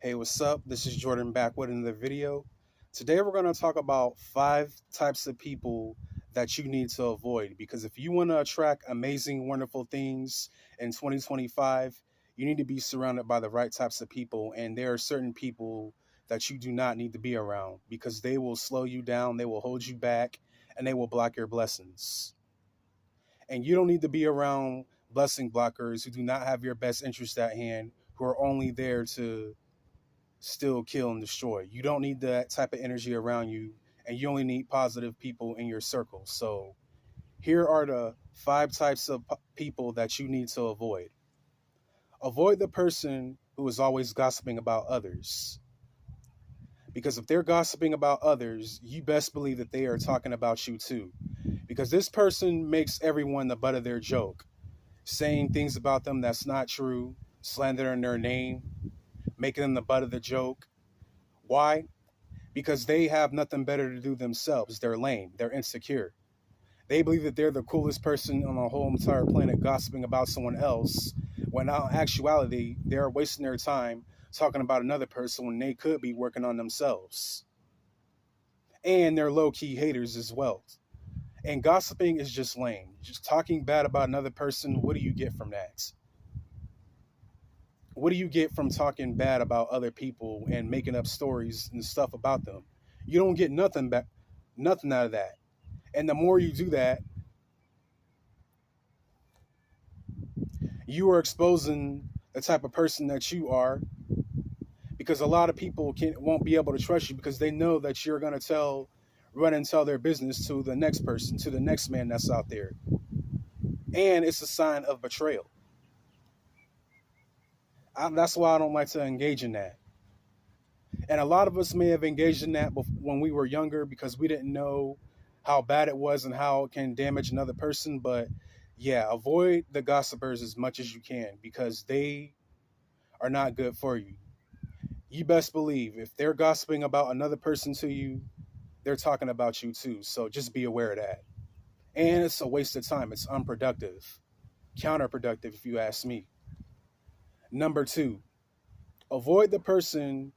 Hey, what's up? This is Jordan back with another video. Today we're going to talk about 5 types of people that you need to avoid because if you want to attract amazing, wonderful things in 2025, you need to be surrounded by the right types of people. And there are certain people that you do not need to be around because they will slow you down, they will hold you back, and they will block your blessings. And you don't need to be around blessing blockers who do not have your best interest at hand, who are only there to still kill and destroy. You don't need that type of energy around you, and you only need positive people in your circle. So, here are the 5 types of people that you need to avoid. Avoid the person who is always gossiping about others. Because if they're gossiping about others, you best believe that they are talking about you too. Because this person makes everyone the butt of their joke, saying things about them that's not true, slandering their name, making them the butt of the joke. Why? Because they have nothing better to do themselves. They're lame. They're insecure. They believe that they're the coolest person on the whole entire planet gossiping about someone else, when in actuality, they're wasting their time talking about another person when they could be working on themselves. And they're low-key haters as well. And gossiping is just lame. Just talking bad about another person, what do you get from that? What do you get from talking bad about other people and making up stories and stuff about them? You don't get nothing back, nothing out of that. And the more you do that, you are exposing the type of person that you are, because a lot of people won't be able to trust you because they know that you're going to run and tell their business to the next person, to the next man that's out there. And it's a sign of betrayal. That's why I don't like to engage in that. And a lot of us may have engaged in that when we were younger because we didn't know how bad it was and how it can damage another person. But yeah, avoid the gossipers as much as you can because they are not good for you. You best believe if they're gossiping about another person to you, they're talking about you too. So just be aware of that. And it's a waste of time. It's unproductive, counterproductive, if you ask me. Number 2, avoid the person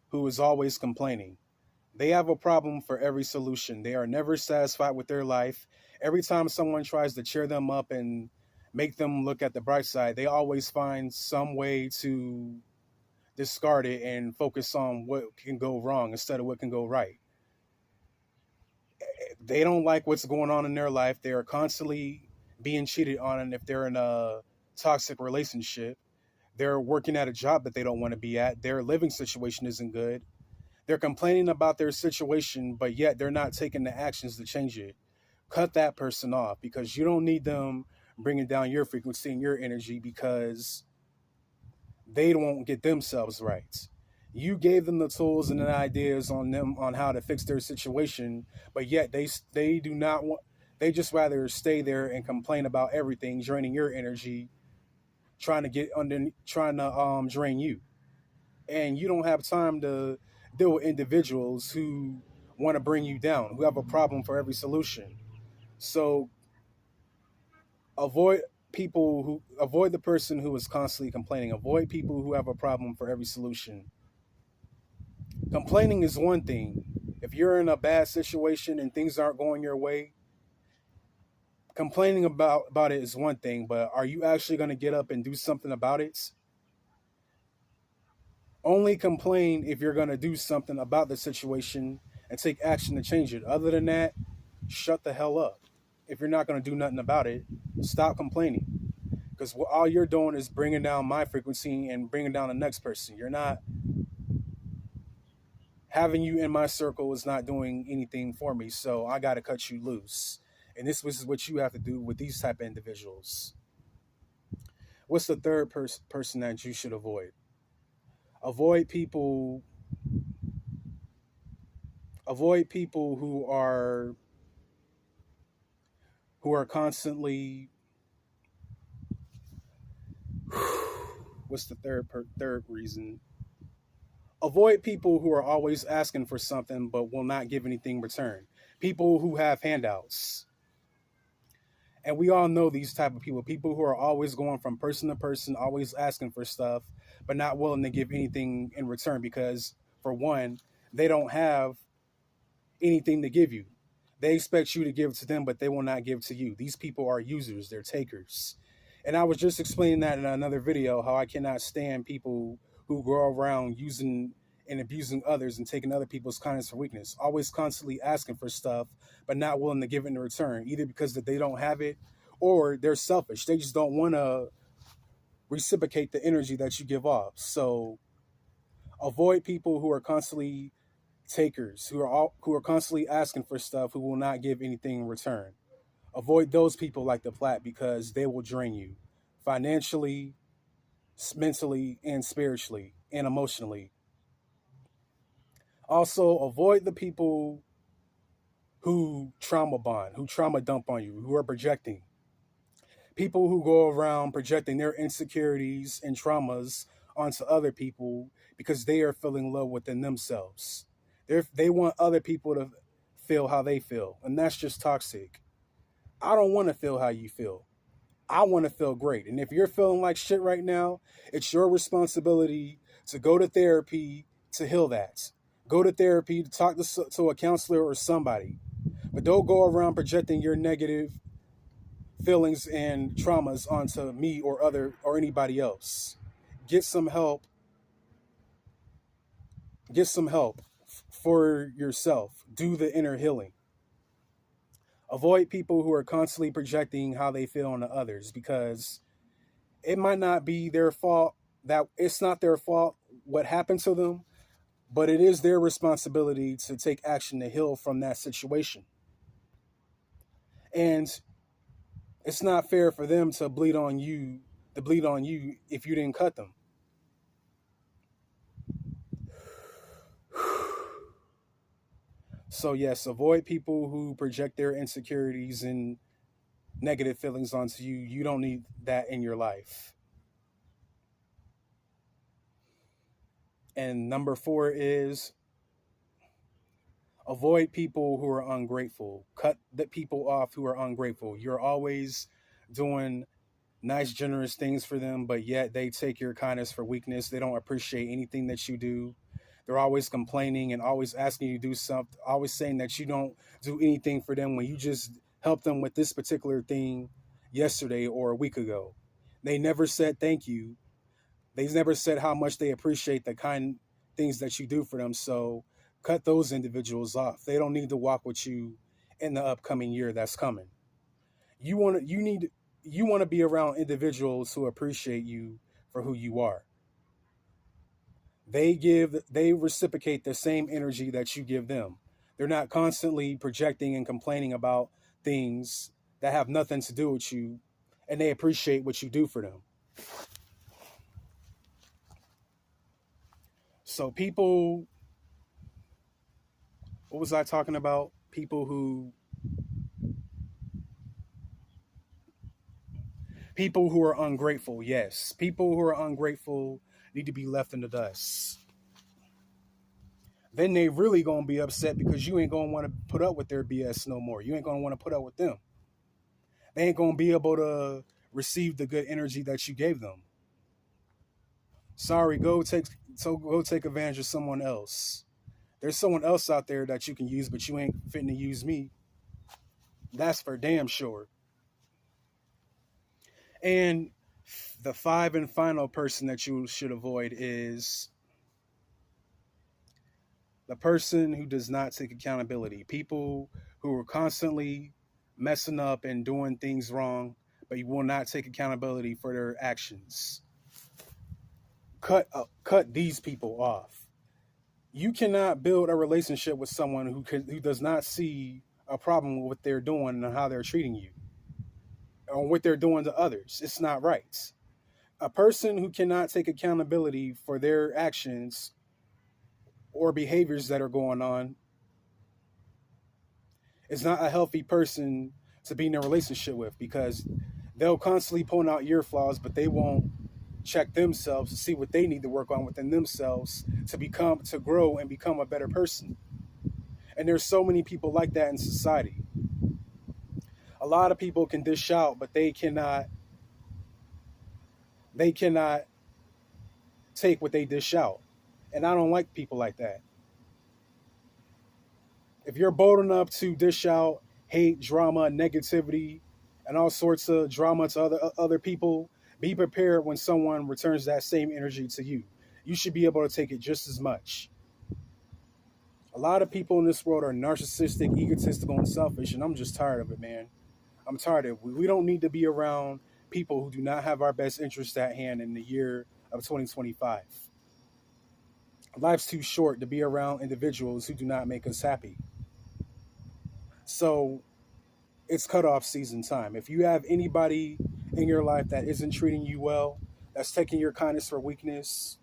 who is always complaining. They have a problem for every solution. They are never satisfied with their life. Every time someone tries to cheer them up and make them look at the bright side, they always find some way to discard it and focus on what can go wrong instead of what can go right. They don't like what's going on in their life. They are constantly being cheated on, and if they're in a toxic relationship, they're working at a job that they don't want to be at. Their living situation isn't good. They're complaining about their situation, but yet they're not taking the actions to change it. Cut that person off because you don't need them bringing down your frequency and your energy because they won't get themselves right. You gave them the tools and the ideas on them on how to fix their situation, but yet they do not want. They just rather stay there and complain about everything, draining your energy, trying to drain you, and you don't have time to deal with individuals who want to bring you down, who have a problem for every solution. So avoid avoid the person who is constantly complaining. Avoid people who have a problem for every solution. Complaining is one thing. If you're in a bad situation and things aren't going your way, complaining about it is one thing, but are you actually going to get up and do something about it? Only complain if you're going to do something about the situation and take action to change it. Other than that, shut the hell up. If you're not going to do nothing about it, stop complaining. Because all you're doing is bringing down my frequency and bringing down the next person. You're not having you in my circle is not doing anything for me. So I got to cut you loose. And this is what you have to do with these type of individuals. What's the third person that you should avoid? Avoid people. Avoid people who are constantly. What's the third reason? Avoid people who are always asking for something but will not give anything in return. People who have handouts. And we all know these type of people who are always going from person to person, always asking for stuff, but not willing to give anything in return because, for one, they don't have anything to give you. They expect you to give to them, but they will not give to you. These people are users, they're takers. And I was just explaining that in another video how I cannot stand people who go around using and abusing others and taking other people's kindness for weakness, always constantly asking for stuff, but not willing to give it in return, either because that they don't have it or they're selfish. They just don't want to reciprocate the energy that you give off. So avoid people who are constantly takers, who are constantly asking for stuff, who will not give anything in return. Avoid those people like the Platt because they will drain you financially, mentally, and spiritually and emotionally. Also, avoid the people who trauma bond, who trauma dump on you, who are projecting. People who go around projecting their insecurities and traumas onto other people because they are feeling low within themselves. They want other people to feel how they feel, and that's just toxic. I don't want to feel how you feel. I want to feel great. And if you're feeling like shit right now, it's your responsibility to go to therapy to heal that. Go to therapy to talk to a counselor or somebody. But don't go around projecting your negative feelings and traumas onto me or anybody else. Get some help. Get some help for yourself. Do the inner healing. Avoid people who are constantly projecting how they feel onto others because it might not be their fault, that it's not their fault what happened to them, but it is their responsibility to take action to heal from that situation. And it's not fair for them to bleed on you if you didn't cut them. So yes, avoid people who project their insecurities and negative feelings onto you. You don't need that in your life. And number 4 is avoid people who are ungrateful. Cut the people off who are ungrateful. You're always doing nice, generous things for them, but yet they take your kindness for weakness. They don't appreciate anything that you do. They're always complaining and always asking you to do something, always saying that you don't do anything for them when you just helped them with this particular thing yesterday or a week ago. They never said thank you. They never said how much they appreciate the kind things that you do for them. So cut those individuals off. They don't need to walk with you in the upcoming year that's coming. You want to be around individuals who appreciate you for who you are. They reciprocate the same energy that you give them. They're not constantly projecting and complaining about things that have nothing to do with you, and they appreciate what you do for them. So people, what was I talking about? People who are ungrateful. Yes, people who are ungrateful need to be left in the dust. Then they really gonna be upset because you ain't gonna want to put up with their BS no more. You ain't gonna want to put up with them. They ain't gonna be able to receive the good energy that you gave them. Sorry, go take advantage of someone else. There's someone else out there that you can use, but you ain't fitting to use me. That's for damn sure. And the 5 and final person that you should avoid is the person who does not take accountability. People who are constantly messing up and doing things wrong, but you will not take accountability for their actions. Cut these people off. You cannot build a relationship with someone who does not see a problem with what they're doing and how they're treating you or what they're doing to others. It's not right. A person who cannot take accountability for their actions or behaviors that are going on is not a healthy person to be in a relationship with, because they'll constantly point out your flaws, but they won't check themselves to see what they need to work on within themselves to grow and become a better person. And there's so many people like that in society. A lot of people can dish out, but they cannot take what they dish out. And I don't like people like that. If you're bold enough to dish out hate, drama, negativity, and all sorts of drama to other people, be prepared when someone returns that same energy to you. You should be able to take it just as much. A lot of people in this world are narcissistic, egotistical, and selfish, and I'm just tired of it, man. I'm tired of it. We don't need to be around people who do not have our best interests at hand in the year of 2025. Life's too short to be around individuals who do not make us happy. So it's cutoff season time. If you have anybody in your life that isn't treating you well, that's taking your kindness for weakness,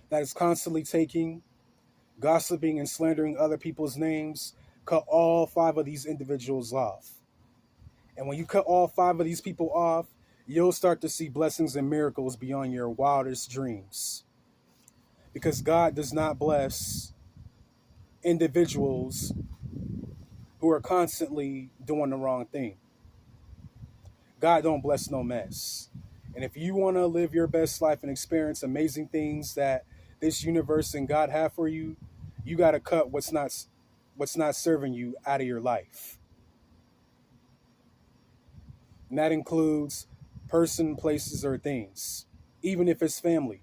that is constantly taking, gossiping, and slandering other people's names, cut all 5 of these individuals off. And when you cut all 5 of these people off, you'll start to see blessings and miracles beyond your wildest dreams. Because God does not bless individuals who are constantly doing the wrong thing. God don't bless no mess. And if you want to live your best life and experience amazing things that this universe and God have for you, you got to cut what's not serving you out of your life. And that includes person, places, or things. Even if it's family,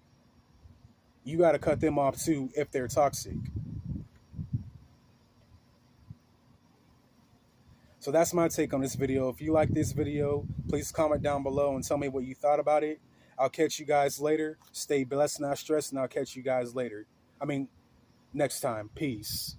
you got to cut them off too if they're toxic. So that's my take on this video. If you like this video, please comment down below and tell me what you thought about it. I'll catch you guys later. Stay blessed, not stressed, and I'll catch you guys later. Next time. Peace.